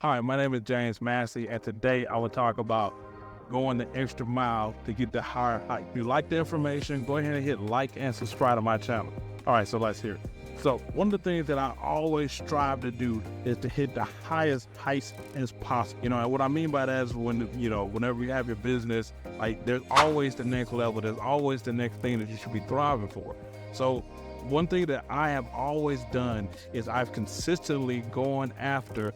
Hi, my name is James Massey, and today I will talk about going the extra mile to get the higher height. If you like the information, go ahead and hit like and subscribe to my channel. All right, so let's hear it. So one of the things that I always strive to do is to hit the highest heights as possible. And what I mean by that is whenever you have your business, like there's always the next level. There's always the next thing that you should be thriving for. So one thing that I have always done is I've consistently gone after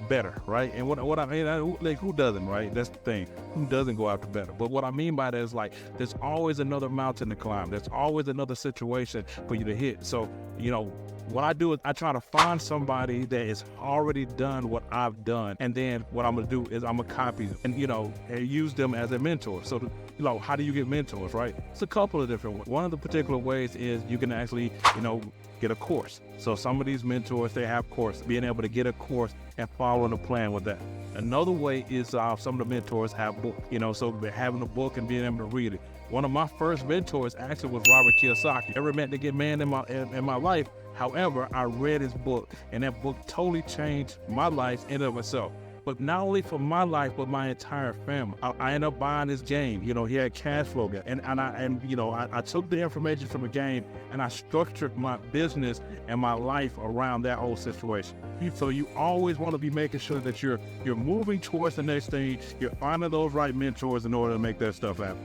better, right? And what I mean, like, who doesn't, right? That's the thing. Who doesn't go after better? But what I mean by that is, like, there's always another mountain to climb. There's always another situation for you to hit. So, what I do is I try to find somebody that has already done what I've done. And then what I'm going to do is I'm going to copy them and use them as a mentor. So, how do you get mentors, right? It's a couple of different ways. One of the particular ways is you can actually, get a course. So some of these mentors, they have course, being able to get a course and following a plan with that. Another way is some of the mentors have books, so having a book and being able to read it. One of my first mentors actually was Robert Kiyosaki. Never met the good man in my life. However, I read his book, and that book totally changed my life in and of itself. But not only for my life, but my entire family. I ended up buying this game. He had cash flow, and I took the information from the game and I structured my business and my life around that whole situation. So you always want to be making sure that you're moving towards the next thing. You're finding those right mentors in order to make that stuff happen.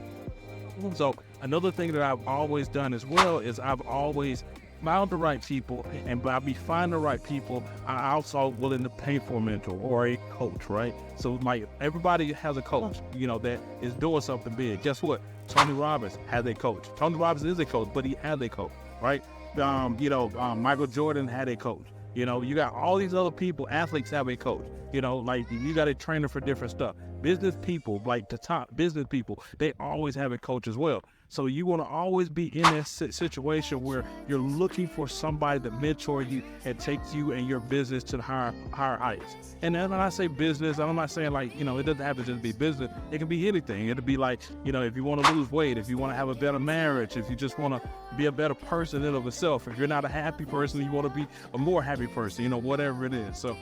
So another thing that I've always done as well is I've always found the right people, and by me finding the right people, I also willing to pay for a mentor or a coach, right? So everybody has a coach, that is doing something big. Guess what? Tony Robbins has a coach. Tony Robbins is a coach, but he has a coach, right? Michael Jordan had a coach. You got all these other people, athletes have a coach. Like you got a trainer for different stuff. Business people, like the top business people, they always have a coach as well. So you want to always be in that situation where you're looking for somebody to mentor you and take you and your business to the higher heights. And then when I say business, I'm not saying it doesn't have to just be business. It can be anything. It'll be like, if you want to lose weight, if you want to have a better marriage, if you just want to be a better person in of itself. If you're not a happy person, you want to be a more happy person, whatever it is. So,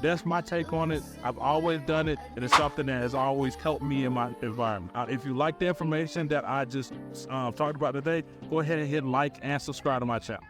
that's my take on it. I've always done it, and it's something that has always helped me in my environment. If you like the information that I just talked about today, go ahead and hit like and subscribe to my channel.